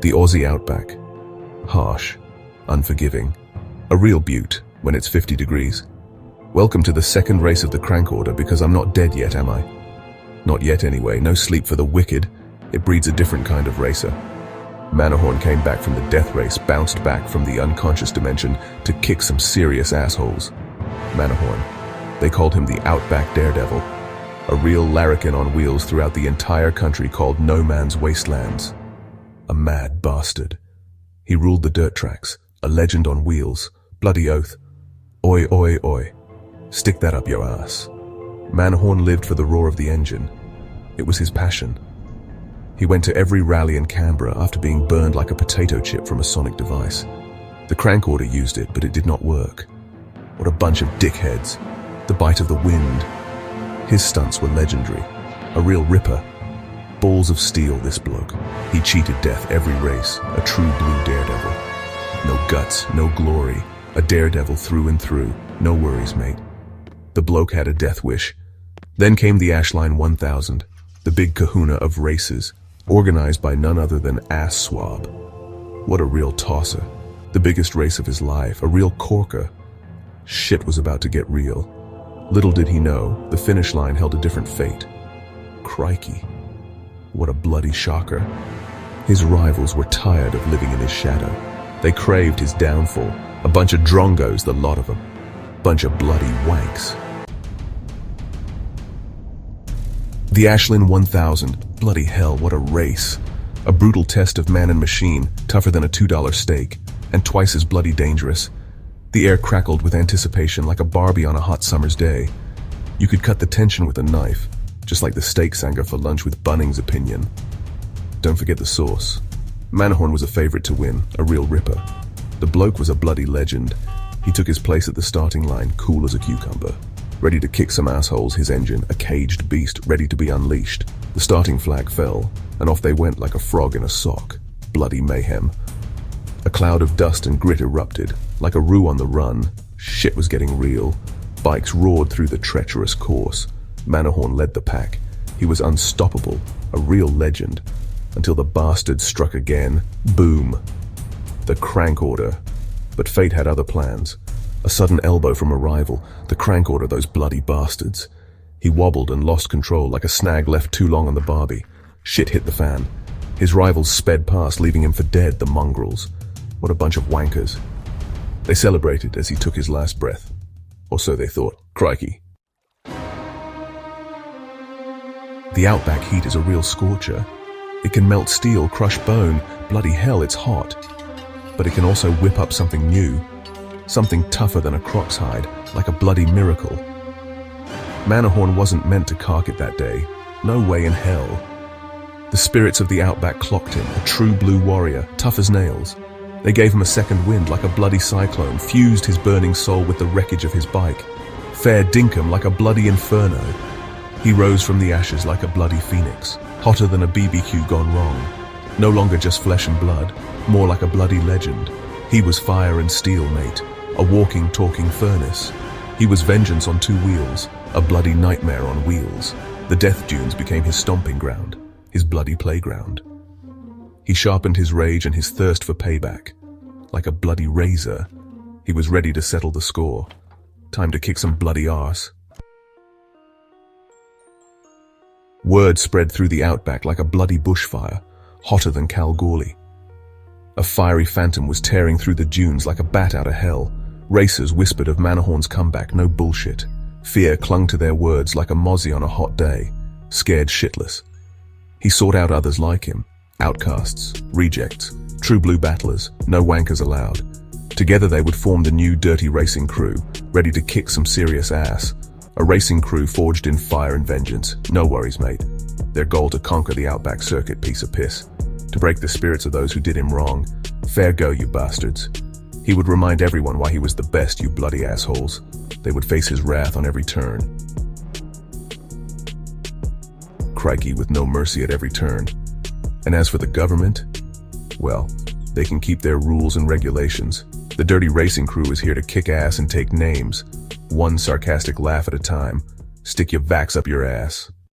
The Aussie outback. Harsh, unforgiving, a real beaut when it's 50 degrees. Welcome to the second race of the crank order, because I'm not dead yet, am I? Not yet anyway, no sleep for the wicked. It breeds a different kind of racer. Manahorn came back from the death race, bounced back from the unconscious dimension to kick some serious assholes. Manahorn. They called him the Outback Daredevil, a real larrikin on wheels throughout the entire country called No Man's Wastelands. A mad bastard. He ruled the dirt tracks, a legend on wheels, bloody oath. Oi, oi, oi. Stick that up your ass. Manahorn lived for the roar of the engine. It was his passion. He went to every rally in Canberra after being burned like a potato chip from a sonic device. The crank order used it, but it did not work. What a bunch of dickheads. The bite of the wind. His stunts were legendary. A real ripper. Balls of steel, this bloke. He cheated death every race. A true blue daredevil. No guts, no glory. A daredevil through and through. No worries, mate. The bloke had a death wish. Then came the Ashline 1000, the big kahuna of races, organized by none other than Ass Swab. What a real tosser. The biggest race of his life, a real corker. Shit was about to get real. Little did he know, the finish line held a different fate. Crikey. What a bloody shocker. His rivals were tired of living in his shadow. They craved his downfall. A bunch of drongos, the lot of them. Bunch of bloody wanks. The Ashline 1000. Bloody hell, what a race. A brutal test of man and machine, tougher than a $2 steak, and twice as bloody dangerous. The air crackled with anticipation like a Barbie on a hot summer's day. You could cut the tension with a knife, just like the steak sanger for lunch with Bunnings' opinion. Don't forget the sauce. Manahorn was a favorite to win, a real ripper. The bloke was a bloody legend. He took his place at the starting line, cool as a cucumber. Ready to kick some assholes, his engine, a caged beast, ready to be unleashed. The starting flag fell, and off they went like a frog in a sock. Bloody mayhem. A cloud of dust and grit erupted, like a roo on the run. Shit was getting real. Bikes roared through the treacherous course. Manahorn led the pack. He was unstoppable, a real legend, until the bastard struck again. Boom. The crank order. But fate had other plans. A sudden elbow from a rival. The crank order, those bloody bastards. He wobbled and lost control like a snag left too long on the barbie. Shit hit the fan. His rivals sped past, leaving him for dead, the mongrels. What a bunch of wankers. They celebrated as he took his last breath. Or so they thought. Crikey. The Outback heat is a real scorcher. It can melt steel, crush bone. Bloody hell, it's hot. But it can also whip up something new. Something tougher than a croc's hide, like a bloody miracle. Manahorn wasn't meant to cark it that day. No way in hell. The spirits of the Outback clocked him, a true blue warrior, tough as nails. They gave him a second wind like a bloody cyclone, fused his burning soul with the wreckage of his bike. Fair dinkum like a bloody inferno. He rose from the ashes like a bloody phoenix, hotter than a BBQ gone wrong. No longer just flesh and blood, more like a bloody legend. He was fire and steel, mate, a walking, talking furnace. He was vengeance on two wheels, a bloody nightmare on wheels. The death dunes became his stomping ground, his bloody playground. He sharpened his rage and his thirst for payback. Like a bloody razor, he was ready to settle the score. Time to kick some bloody arse. Word spread through the Outback like a bloody bushfire, hotter than Kalgoorlie. A fiery phantom was tearing through the dunes like a bat out of hell. Racers whispered of Manahorn's comeback, no bullshit. Fear clung to their words like a mozzie on a hot day, scared shitless. He sought out others like him, outcasts, rejects, true blue battlers, no wankers allowed. Together they would form the new dirty racing crew, ready to kick some serious ass. A racing crew forged in fire and vengeance. No worries, mate. Their goal to conquer the Outback circuit, piece of piss. To break the spirits of those who did him wrong. Fair go, you bastards. He would remind everyone why he was the best, you bloody assholes. They would face his wrath on every turn. Crikey, with no mercy at every turn. And as for the government, well, they can keep their rules and regulations. The dirty racing crew is here to kick ass and take names. One sarcastic laugh at a time. Stick your vax up your ass.